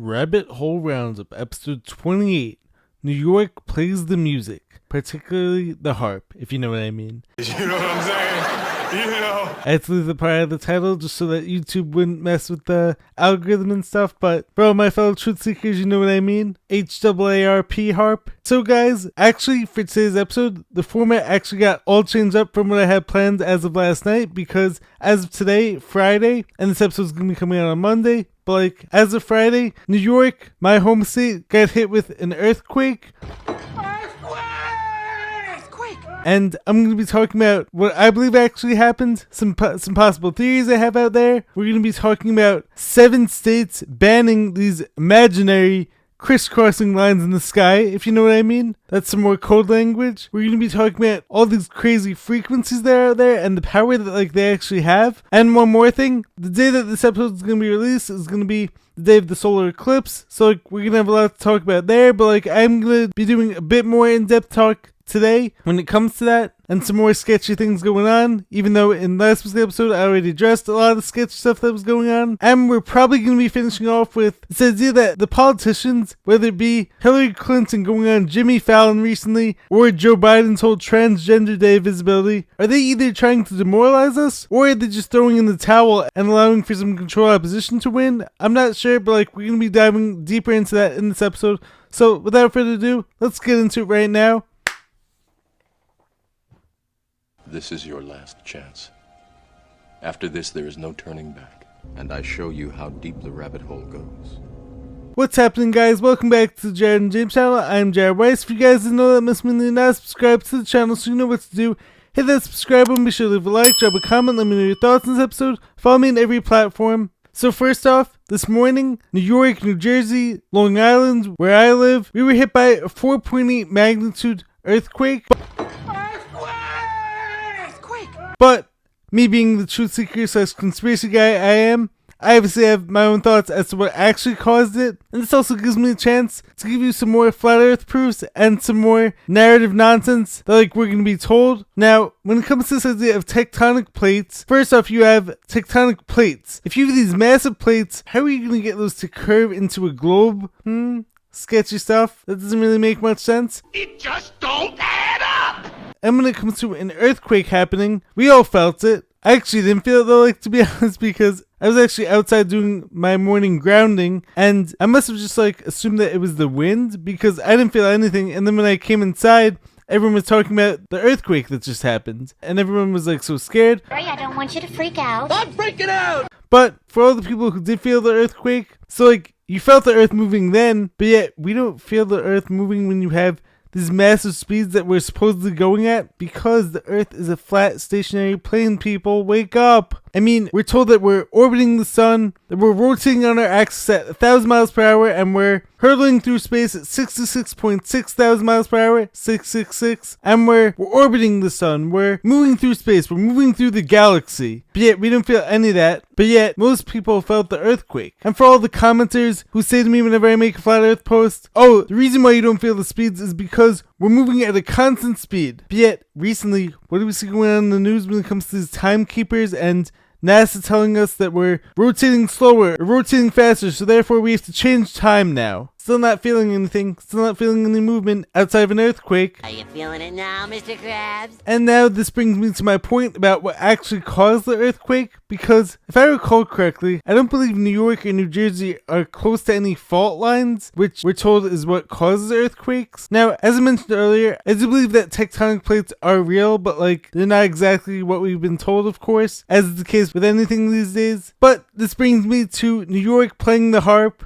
Rabbit Hole Roundup, episode 28. New York plays the music, particularly the harp, if you know what I mean. You know what I'm saying? You know. I had to leave the part of the title just so that YouTube wouldn't mess with the algorithm and stuff, but for all my fellow truth seekers, you know what I mean. HAARP harp. So guys, actually for today's episode, the format actually got all changed up from what I had planned as of last night, because as of today, Friday, and this episode's gonna be coming out on Monday, but like as of Friday, New York, my home state, got hit with an earthquake. And I'm going to be talking about what I believe actually happened, some possible theories I have out there. We're going to be talking about 7 states banning these imaginary crisscrossing lines in the sky, if you know what I mean. That's some more code language. We're going to be talking about all these crazy frequencies that are out there and the power that they actually have. And one more thing, the day that this episode is going to be released is going to be the day of the solar eclipse. So we're going to have a lot to talk about there, but I'm going to be doing a bit more in-depth talk today when it comes to that, and some more sketchy things going on, even though in last week's episode I already addressed a lot of the sketchy stuff that was going on. And we're probably going to be finishing off with this idea that the politicians, whether it be Hillary Clinton going on Jimmy Fallon recently, or Joe Biden's whole transgender day visibility, are they either trying to demoralize us, or are they just throwing in the towel and allowing for some control opposition to win? I'm not sure, but we're going to be diving deeper into that in this episode. So without further ado, let's get into it right now. This is your last chance. After this, there is no turning back. And I show you how deep the rabbit hole goes. What's happening, guys? Welcome back to the Jared and James channel. I'm Jared Weiss. If you guys didn't know, that must mean you're not subscribed to the channel, so you know what to do. Hit that subscribe button, be sure to leave a like, drop a comment, let me know your thoughts on this episode. Follow me on every platform. So first off, this morning, New York, New Jersey, Long Island, where I live, we were hit by a 4.8 magnitude earthquake. But me being the truth seeker / conspiracy guy I am, I obviously have my own thoughts as to what actually caused it. And this also gives me a chance to give you some more flat earth proofs and some more narrative nonsense that we're going to be told. Now, when it comes to this idea of tectonic plates, first off, you have tectonic plates. If you have these massive plates, how are you going to get those to curve into a globe? Sketchy stuff. That doesn't really make much sense. It just don't add up! And when it comes to an earthquake happening, we all felt it. I actually didn't feel it though, to be honest, because I was actually outside doing my morning grounding, and I must have just assumed that it was the wind, because I didn't feel anything. And then when I came inside, everyone was talking about the earthquake that just happened, and everyone was so scared. Sorry, I don't want you to freak out. I'm freaking out! But for all the people who did feel the earthquake, so you felt the earth moving then, but yet we don't feel the earth moving when you have these massive speeds that we're supposedly going at, because the earth is a flat stationary plane. People, wake up. I mean, we're told that we're orbiting the sun, that we're rotating on our axis at 1,000 miles per hour, and we're hurtling through space at 66.6 thousand miles per hour, 666, and we're orbiting the sun, we're moving through space, we're moving through the galaxy, but yet we don't feel any of that, but yet most people felt the earthquake. And for all the commenters who say to me whenever I make a flat earth post, oh, the reason why you don't feel the speeds is because we're moving at a constant speed, but yet recently, what do we see going on in the news when it comes to these timekeepers and NASA telling us that we're rotating slower or rotating faster, so therefore we have to change time now? Still not feeling anything, still not feeling any movement outside of an earthquake. Are you feeling it now, Mr. Krabs? And now this brings me to my point about what actually caused the earthquake, because if I recall correctly, I don't believe New York and New Jersey are close to any fault lines, which we're told is what causes earthquakes. Now, as I mentioned earlier, I do believe that tectonic plates are real, but they're not exactly what we've been told, of course, as is the case with anything these days. But this brings me to New York playing the harp.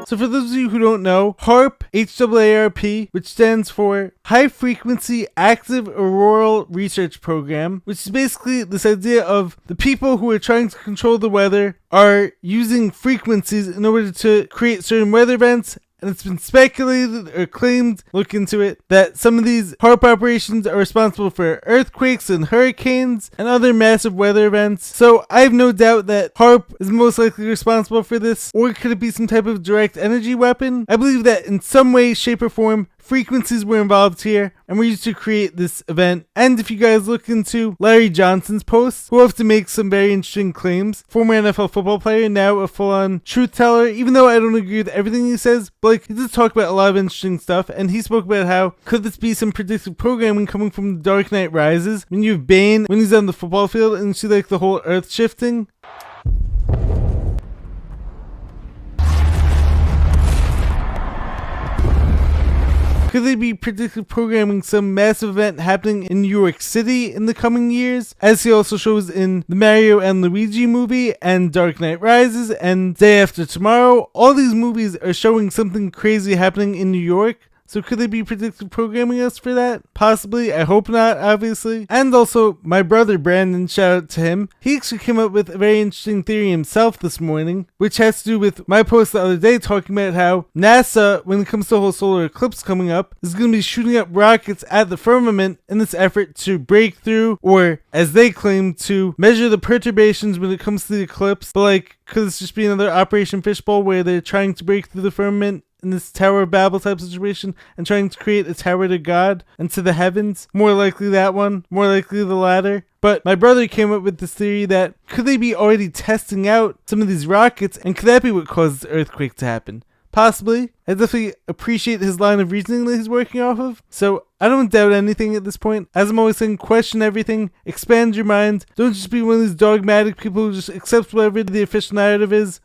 So for those of you who don't know, HARP, HAARP, which stands for High Frequency Active Auroral Research Program, which is basically this idea of the people who are trying to control the weather are using frequencies in order to create certain weather events. And it's been speculated or claimed, look into it, that some of these HARP operations are responsible for earthquakes and hurricanes and other massive weather events. So I have no doubt that HARP is most likely responsible for this. Or could it be some type of direct energy weapon? I believe that in some way, shape, or form, frequencies were involved here and were used to create this event. And if you guys look into Larry Johnson's posts, who often makes some very interesting claims, former NFL football player, now a full-on truth teller, even though I don't agree with everything he says, but like, he does talk about a lot of interesting stuff, and he spoke about how could this be some predictive programming coming from The Dark Knight Rises, when you have Bane when he's on the football field and you see like the whole earth shifting. Could they be predictive programming some massive event happening in New York City in the coming years? As he also shows in the Mario and Luigi movie and Dark Knight Rises and Day After Tomorrow. All these movies are showing something crazy happening in New York. So could they be predictive programming us for that? Possibly. I hope not, obviously. And also, my brother Brandon, shout out to him. He actually came up with a very interesting theory himself this morning, which has to do with my post the other day talking about how NASA, when it comes to the whole solar eclipse coming up, is going to be shooting up rockets at the firmament in this effort to break through, or as they claim, to measure the perturbations when it comes to the eclipse. But like, could this just be another Operation Fishbowl where they're trying to break through the firmament in this Tower of Babel type situation and trying to create a tower to God and to the heavens? More likely that one, more likely the latter. But my brother came up with this theory that could they be already testing out some of these rockets, and could that be what caused the earthquake to happen? Possibly. I definitely appreciate his line of reasoning that he's working off of. So I don't doubt anything at this point. As I'm always saying, question everything, expand your mind. Don't just be one of these dogmatic people who just accepts whatever the official narrative is.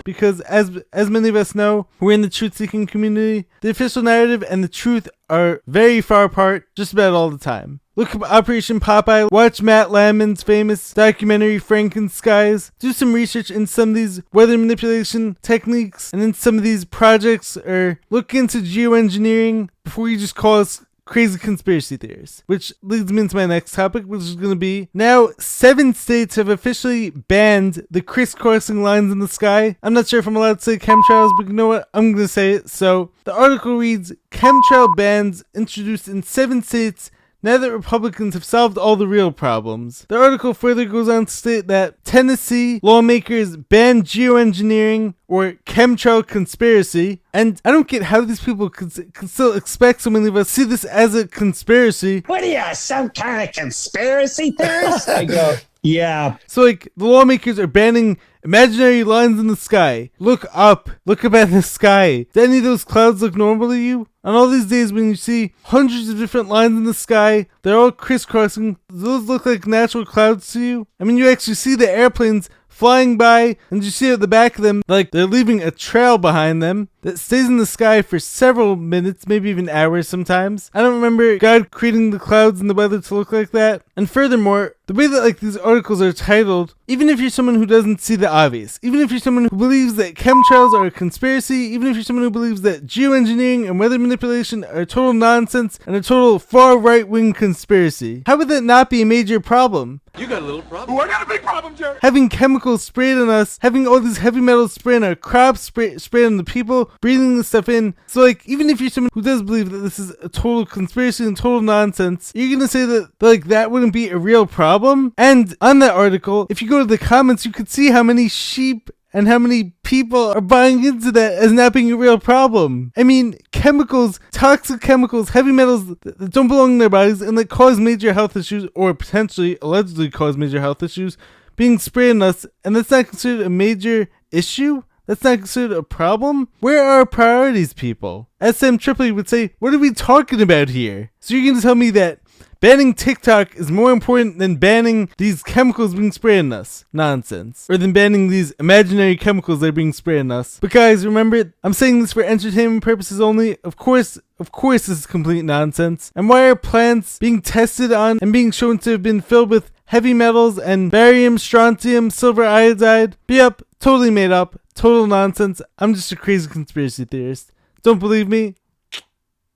Because as many of us know, we're in the truth-seeking community, the official narrative and the truth are very far apart just about all the time. Look up Operation Popeye, watch Matt Landman's famous documentary Frankenskies, do some research in some of these weather manipulation techniques and in some of these projects, or look into geoengineering before you just call us crazy conspiracy theories. Which leads me into my next topic, which is going to be, now 7 states have officially banned the crisscrossing lines in the sky. I'm not sure if I'm allowed to say chemtrails, but you know what? I'm going to say it. So the article reads, chemtrail bans introduced in 7 states now that Republicans have solved all the real problems. The article further goes on to state that Tennessee lawmakers banned geoengineering or chemtrail conspiracy, and I don't get how these people can still expect so many of us to see this as a conspiracy. What are you, some kind of conspiracy theorist? I go, yeah. So like, the lawmakers are banning imaginary lines in the sky. Look up at the sky. Do any of those clouds look normal to you? On all these days when you see hundreds of different lines in the sky, they're all crisscrossing, do those look like natural clouds to you? I mean, you actually see the airplanes flying by, and you see at the back of them, like they're leaving a trail behind them that stays in the sky for several minutes, maybe even hours sometimes. I don't remember God creating the clouds and the weather to look like that. And furthermore, the way that like these articles are titled, even if you're someone who doesn't see the obvious, even if you're someone who believes that chemtrails are a conspiracy, even if you're someone who believes that geoengineering and weather manipulation are total nonsense and a total far right-wing conspiracy, how would that not be a major problem? You got a little problem. Oh, I got a big problem, Jerry. Having chemicals sprayed on us, having all these heavy metals sprayed on our crops, sprayed on the people, breathing this stuff in. So like, even if you're someone who does believe that this is a total conspiracy and total nonsense, you're gonna say that like that wouldn't be a real problem? And on that article, if you go to the comments, you could see how many sheep and how many people are buying into that as not being a real problem. I mean, chemicals, toxic chemicals, heavy metals that don't belong in their bodies and that cause major health issues, or potentially, allegedly cause major health issues, being sprayed on us, and that's not considered a major issue? That's not considered a problem? Where are our priorities, people? As Sam Tripoli would say, what are we talking about here? So you're going to tell me that banning TikTok is more important than banning these chemicals being sprayed on us? Nonsense. Or than banning these imaginary chemicals that are being sprayed on us. But guys, remember, I'm saying this for entertainment purposes only. Of course, this is complete nonsense. And why are plants being tested on and being shown to have been filled with heavy metals and barium, strontium, silver iodide? Yep, totally made up. Total nonsense. I'm just a crazy conspiracy theorist. Don't believe me?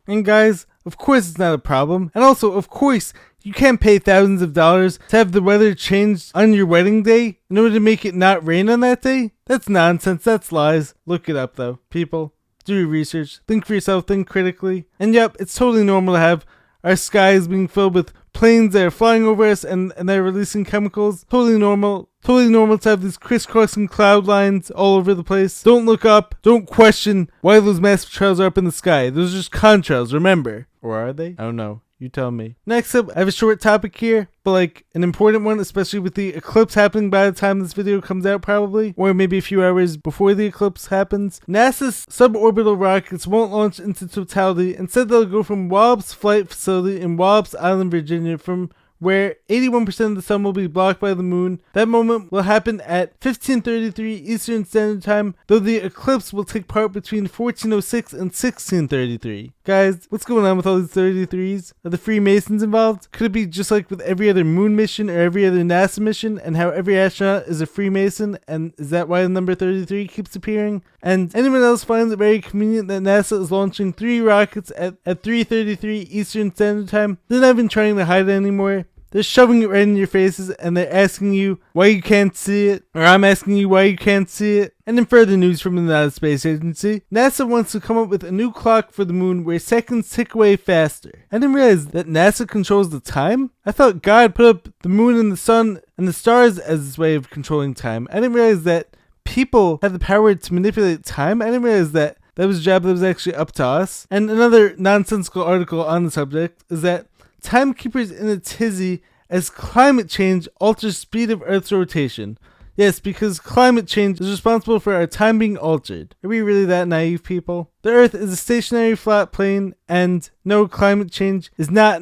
And guys, of course it's not a problem. And also, of course, you can't pay thousands of dollars to have the weather changed on your wedding day in order to make it not rain on that day. That's nonsense. That's lies. Look it up though. People, do your research. Think for yourself. Think critically. And yep, it's totally normal to have our skies being filled with planes that are flying over us and they're releasing chemicals. Totally normal. Totally normal to have these crisscrossing cloud lines all over the place. Don't look up. Don't question why those massive trails are up in the sky. Those are just contrails, remember. Or are they? I don't know. You tell me. Next up, I have a short topic here, but like an important one, especially with the eclipse happening by the time this video comes out probably, or maybe a few hours before the eclipse happens. NASA's suborbital rockets won't launch into totality. Instead, they'll go from Wallops Flight Facility in Wallops Island, Virginia, from where 81% of the sun will be blocked by the moon. That moment will happen at 15:33 Eastern Standard Time, though the eclipse will take part between 14:06 and 16:33. Guys, what's going on with all these 33s? Are the Freemasons involved? Could it be just like with every other moon mission or every other NASA mission, and how every astronaut is a Freemason, and is that why the number 33 keeps appearing? And anyone else finds it very convenient that NASA is launching 3 rockets at 3:33 Eastern Standard Time? They're not even trying to hide it anymore. They're shoving it right in your faces, and they're asking you why you can't see it, or I'm asking you why you can't see it. And in further news from the NASA Space Agency, NASA wants to come up with a new clock for the moon where seconds tick away faster. I didn't realize that NASA controls the time. I thought God put up the moon and the sun and the stars as its way of controlling time. I didn't realize that people have the power to manipulate time. I didn't realize that was a job that was actually up to us. And another nonsensical article on the subject is that timekeepers in a tizzy as climate change alters speed of Earth's rotation. Yes, because climate change is responsible for our time being altered. Are we really that naive, people? The Earth is a stationary flat plane, and no, climate change is not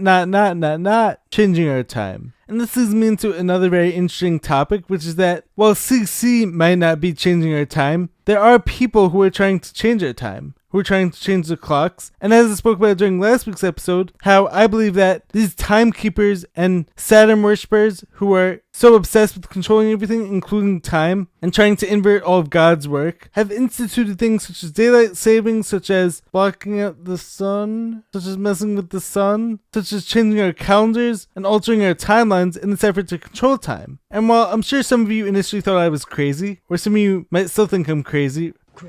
changing our time. And this leads me into another very interesting topic, which is that while CC might not be changing our time, there are people who are trying to change our time, who are trying to change the clocks. And as I spoke about during last week's episode, how I believe that these timekeepers and Saturn worshippers who are so obsessed with controlling everything, including time, and trying to invert all of God's work, have instituted things such as daylight savings, such as blocking out the sun, such as messing with the sun, such as changing our calendars and altering our timelines in this effort to control time. And while I'm sure some of you initially thought I was crazy, or some of you might still think I'm crazy for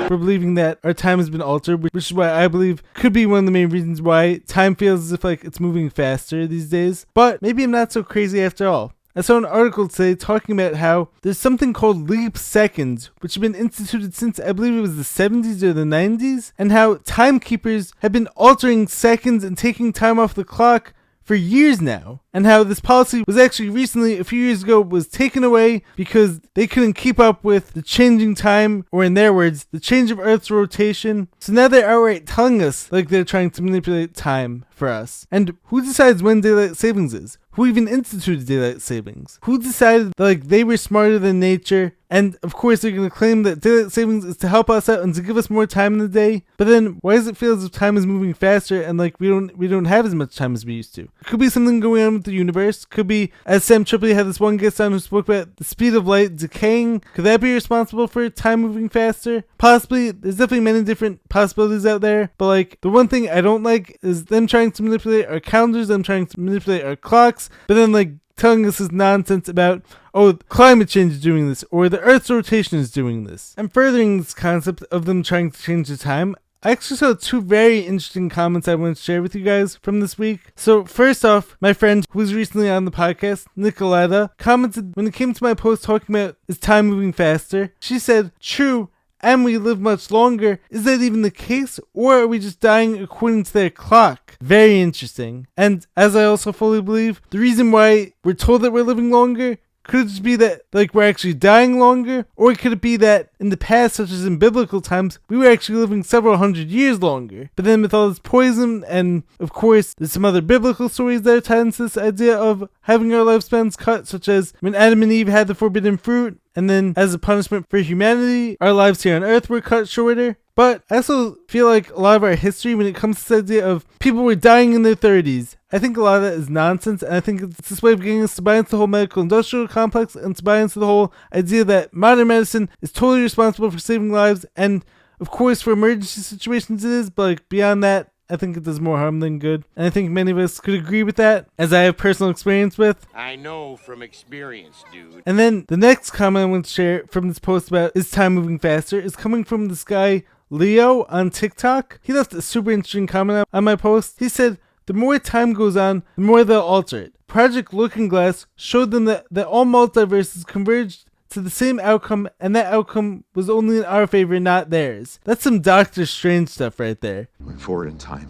believing that our time has been altered, which is why I believe could be one of the main reasons why time feels as if like it's moving faster these days. But maybe I'm not so crazy after all. I saw an article today talking about how there's something called leap seconds, which have been instituted since I believe it was the 70s or the 90s, and how timekeepers have been altering seconds and taking time off the clock for years now, and how this policy was actually recently, a few years ago, was taken away because they couldn't keep up with the changing time, or in their words, the change of Earth's rotation. So now they're outright telling us like they're trying to manipulate time for us. And who decides when daylight savings is? Who even instituted daylight savings? Who decided that like they were smarter than nature? And of course they're going to claim that daylight savings is to help us out and to give us more time in the day. But then why does it feel as if time is moving faster and like we don't have as much time as we used to? It could be something going on with the universe. Could be, as Sam Tripoli had this one guest on who spoke about the speed of light decaying. Could that be responsible for time moving faster? Possibly. There's definitely many different possibilities out there. But like the one thing I don't like is them trying to manipulate our calendars, them trying to manipulate our clocks, but then like telling us this nonsense about, oh, climate change is doing this, or the Earth's rotation is doing this. And furthering this concept of them trying to change the time, I actually saw 2 very interesting comments I want to share with you guys from this week. So first off, my friend who was recently on the podcast, Nicoletta, commented when it came to my post talking about is time moving faster. She said, true, and we live much longer. Is that even the case, or are we just dying according to their clock? Very interesting. And as I also fully believe, the reason why we're told that we're living longer, could it just be that like we're actually dying longer? Or could it be that in the past, such as in biblical times, we were actually living several hundred years longer? But then with all this poison, and of course there's some other biblical stories that are tied into this idea of having our lifespans cut, such as when Adam and Eve had the forbidden fruit, and then as a punishment for humanity, our lives here on earth were cut shorter. But I also feel like a lot of our history, when it comes to the idea of people were dying in their 30s, I think a lot of that is nonsense, and I think it's this way of getting us to buy into the whole medical industrial complex and to buy into the whole idea that modern medicine is totally responsible for saving lives. And of course for emergency situations it is, but like beyond that, I think it does more harm than good. And I think many of us could agree with that, as I have personal experience with. I know from experience, dude. And then the next comment I want to share from this post about is time moving faster is coming from this guy, Leo on TikTok. He left a super interesting comment on my post. He said, the more time goes on, the more they'll alter it. Project Looking Glass showed them that all multiverses converged to the same outcome, and that outcome was only in our favor, not theirs. That's some Doctor Strange stuff right there. Going forward in time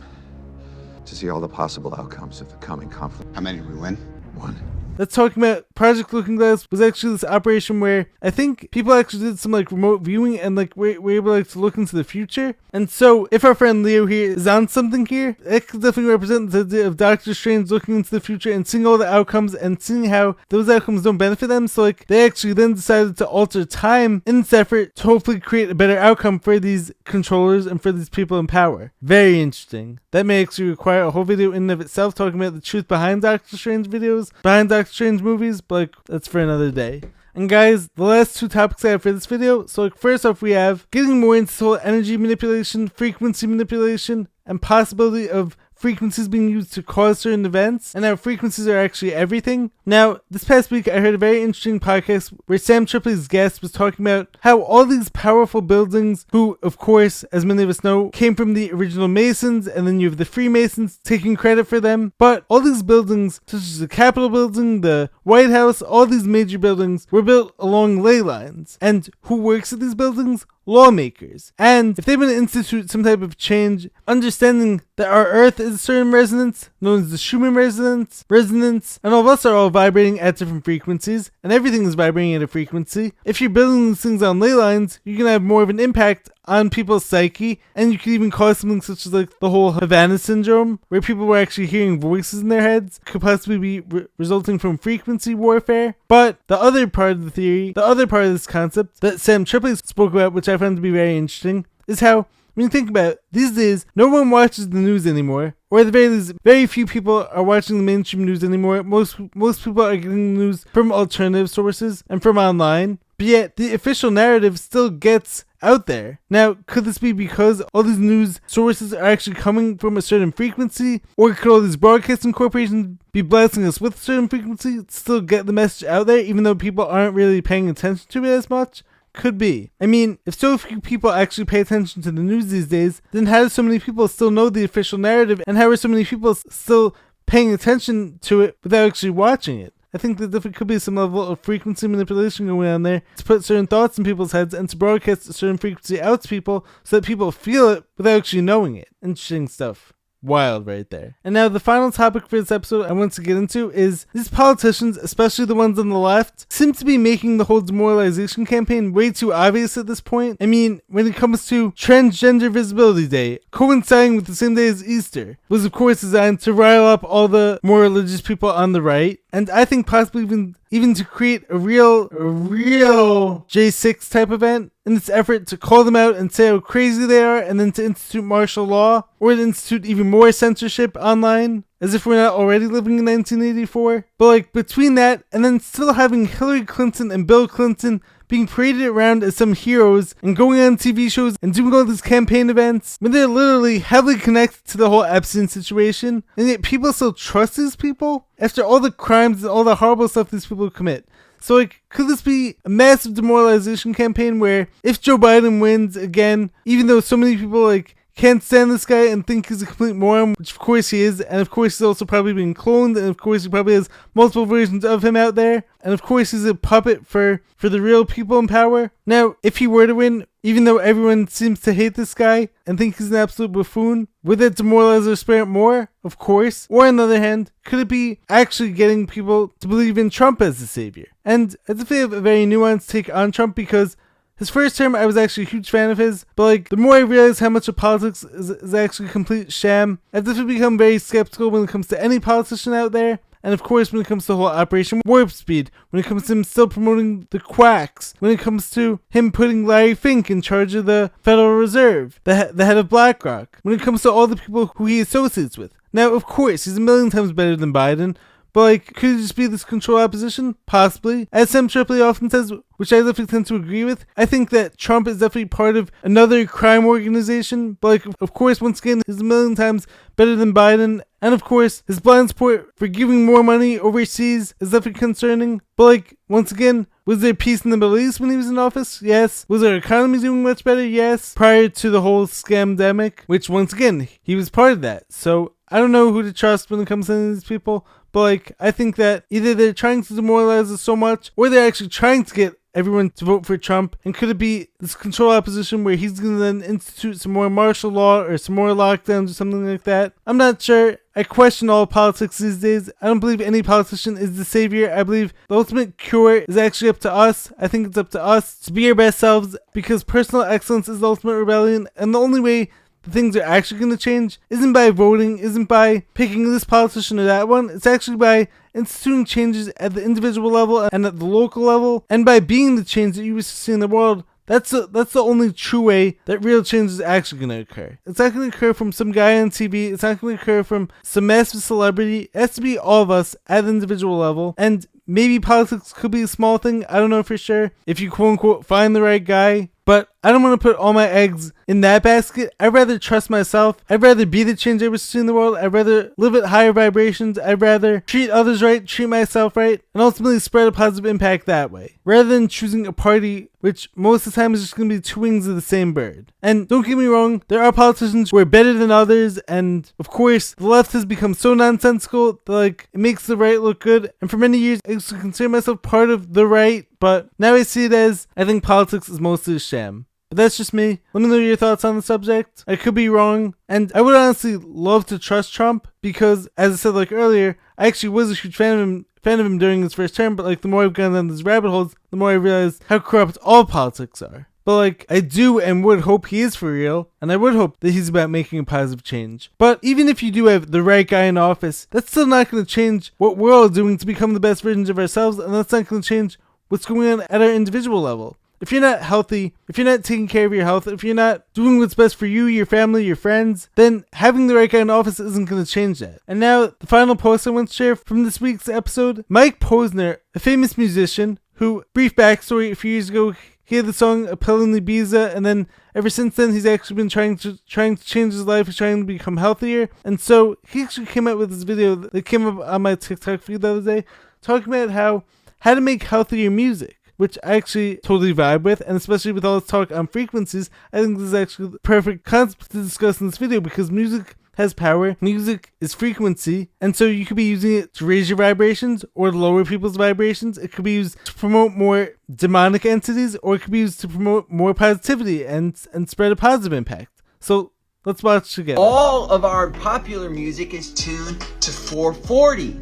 to see all the possible outcomes of the coming conflict. How many did we win? One. That's talking about Project Looking Glass was actually this operation where I think people actually did some like remote viewing and like were able like to look into the future. And so if our friend Leo here is on something here, it could definitely represent the idea of Doctor Strange looking into the future and seeing all the outcomes and seeing how those outcomes don't benefit them. So like they actually then decided to alter time in this effort to hopefully create a better outcome for these controllers and for these people in power. Very interesting. That may actually require a whole video in and of itself talking about the truth behind Doctor Strange videos, behind Doctor Strange movies, but like that's for another day. And guys, the last two topics I have for this video. So like first off, we have getting more into the whole energy manipulation, frequency manipulation, and possibility of frequencies being used to cause certain events, and how frequencies are actually everything. Now, this past week I heard a very interesting podcast where Sam Tripoli's guest was talking about how all these powerful buildings, who of course, as many of us know, came from the original Masons, and then you have the Freemasons taking credit for them, but all these buildings, such as the Capitol building, the White House, all these major buildings were built along ley lines. And who works at these buildings? Lawmakers. And if they want to institute some type of change, understanding that our Earth is a certain resonance, known as the Schumann resonance, and all of us are all vibrating at different frequencies, and everything is vibrating at a frequency. If you're building these things on ley lines, you can have more of an impact on people's psyche, and you could even cause something such as like the whole Havana syndrome, where people were actually hearing voices in their heads, could possibly be resulting from frequency warfare. But the other part of the theory, the other part of this concept that Sam Tripoli spoke about, which I found to be very interesting, is how, when you think about it, these days, no one watches the news anymore, or at the very least, very few people are watching the mainstream news anymore. Most people are getting the news from alternative sources and from online, but yet the official narrative still gets out there. Now, could this be because all these news sources are actually coming from a certain frequency, or could all these broadcasting corporations be blasting us with a certain frequency to still get the message out there, even though people aren't really paying attention to it as much? Could be. I mean, if so few people actually pay attention to the news these days, then how do so many people still know the official narrative, and how are so many people still paying attention to it without actually watching it? I think that there could be some level of frequency manipulation going on there to put certain thoughts in people's heads and to broadcast a certain frequency out to people so that people feel it without actually knowing it. Interesting stuff. Wild right there. And now the final topic for this episode I want to get into is these politicians, especially the ones on the left, seem to be making the whole demoralization campaign way too obvious at this point. I mean, when it comes to Transgender Visibility Day, coinciding with the same day as Easter, was of course designed to rile up all the more religious people on the right, and I think possibly even to create a real J6 type event in this effort to call them out and say how crazy they are, and then to institute martial law, or to institute even more censorship online, as if we're not already living in 1984. But like between that and then still having Hillary Clinton and Bill Clinton being paraded around as some heroes and going on TV shows and doing all these campaign events when they're literally heavily connected to the whole Epstein situation, and yet people still trust these people after all the crimes and all the horrible stuff these people commit. So like, could this be a massive demoralization campaign where if Joe Biden wins again, even though so many people like can't stand this guy and think he's a complete moron, which of course he is, and of course he's also probably being cloned, and of course he probably has multiple versions of him out there, and of course he's a puppet for the real people in power. Now, if he were to win, even though everyone seems to hate this guy and think he's an absolute buffoon, would that demoralize their spirit more? Of course. Or on the other hand, could it be actually getting people to believe in Trump as the savior? And I definitely have a very nuanced take on Trump, because his first term, I was actually a huge fan of his, but like, the more I realize how much of politics is actually a complete sham, I've definitely become very skeptical when it comes to any politician out there. And of course, when it comes to the whole Operation Warp Speed, when it comes to him still promoting the quacks, when it comes to him putting Larry Fink in charge of the Federal Reserve, the head of BlackRock, when it comes to all the people who he associates with. Now, of course, he's a million times better than Biden, but like, could it just be this control opposition? Possibly. As Sam Tripoli often says, which I definitely tend to agree with, I think that Trump is definitely part of another crime organization, but like, of course, once again, he's a million times better than Biden, and of course, his blind support for giving more money overseas is definitely concerning, but like, once again, Was there peace in the Middle East when he was in office? Yes. Was our economy doing much better? Yes. Prior to the whole scamdemic, which once again, he was part of that. So I don't know who to trust when it comes to these people, but like, I think that either they're trying to demoralize us so much, or they're actually trying to get everyone to vote for Trump. And could it be this control opposition where he's going to then institute some more martial law or some more lockdowns or something like that? I'm not sure. I question all politics these days. I don't believe any politician is the savior. I believe the ultimate cure is actually up to us. I think it's up to us to be our best selves, because personal excellence is the ultimate rebellion. And the only way the things are actually going to change isn't by voting, isn't by picking this politician or that one. It's actually by instituting changes at the individual level and at the local level, and by being the change that you wish to see in the world. That's the only true way that real change is actually going to occur. It's not going to occur from some guy on TV. It's not going to occur from some massive celebrity. It has to be all of us at the individual level. And maybe politics could be a small thing. I don't know for sure. If you quote unquote find the right guy. But I don't want to put all my eggs in that basket. I'd rather trust myself. I'd rather be the change I wish to see in the world. I'd rather live at higher vibrations. I'd rather treat others right, treat myself right, and ultimately spread a positive impact that way, rather than choosing a party which most of the time is just going to be two wings of the same bird. And don't get me wrong, there are politicians who are better than others, and of course, the left has become so nonsensical that like it makes the right look good. And for many years, I used to consider myself part of the right, but now I see it as I think politics is mostly a sham. But that's just me. Let me know your thoughts on the subject. I could be wrong, and I would honestly love to trust Trump, because as I said like earlier, I actually was a huge fan of him during his first term, but like the more I've gone down these rabbit holes, the more I realize how corrupt all politics are. But like, I do and would hope he is for real, and I would hope that he's about making a positive change. But even if you do have the right guy in office, that's still not going to change what we're all doing to become the best versions of ourselves, and that's not going to change what's going on at our individual level. If you're not healthy, if you're not taking care of your health, if you're not doing what's best for you, your family, your friends, then having the right guy in office isn't going to change that. And now, the final post I want to share from this week's episode. Mike Posner, a famous musician who, brief backstory, a few years ago, he had the song Appellingly Biza, and then ever since then he's actually been trying to change his life, he's trying to become healthier. And so he actually came out with this video that came up on my TikTok feed the other day, talking about how to make healthier music, which I actually totally vibe with, and especially with all this talk on frequencies, I think this is actually the perfect concept to discuss in this video, because music has power, music is frequency, and so you could be using it to raise your vibrations or lower people's vibrations. It could be used to promote more demonic entities, or it could be used to promote more positivity and spread a positive impact. So let's watch together. All of our popular music is tuned to 440,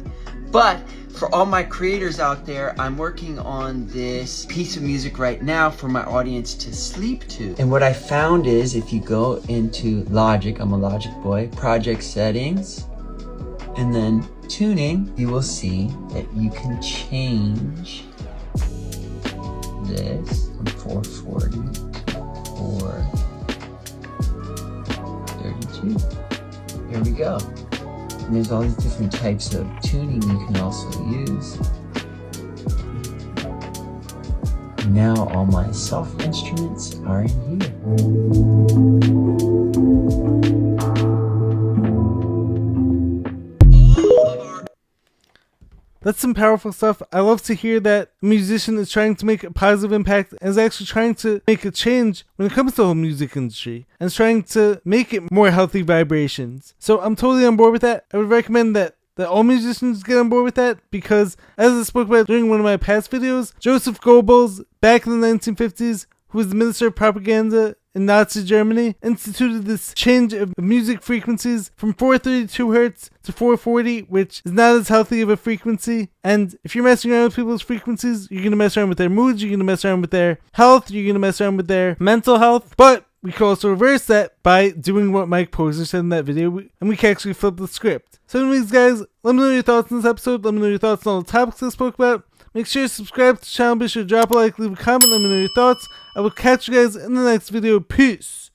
but for all my creators out there, I'm working on this piece of music right now for my audience to sleep to. And what I found is, if you go into Logic, I'm a Logic boy, project settings, and then tuning, you will see that you can change this from 440 to 432. Here we go. And there's all these different types of tuning you can also use. Now all my soft instruments are in here. That's some powerful stuff. I love to hear that a musician is trying to make a positive impact and is actually trying to make a change when it comes to the whole music industry, and is trying to make it more healthy vibrations. So I'm totally on board with that. I would recommend that all musicians get on board with that, because as I spoke about during one of my past videos, Joseph Goebbels, back in the 1950s, who was the Minister of Propaganda in Nazi Germany, instituted this change of music frequencies from 432 hertz to 440, which is not as healthy of a frequency. And if you're messing around with people's frequencies, you're going to mess around with their moods, you're going to mess around with their health, you're going to mess around with their mental health. But we can also reverse that by doing what Mike Posner said in that video, and we can actually flip the script. So anyways, guys, let me know your thoughts on this episode. Let me know your thoughts on all the topics I spoke about. Make sure to subscribe to the channel, be sure to drop a like, leave a comment, let me know your thoughts. I will catch you guys in the next video. Peace!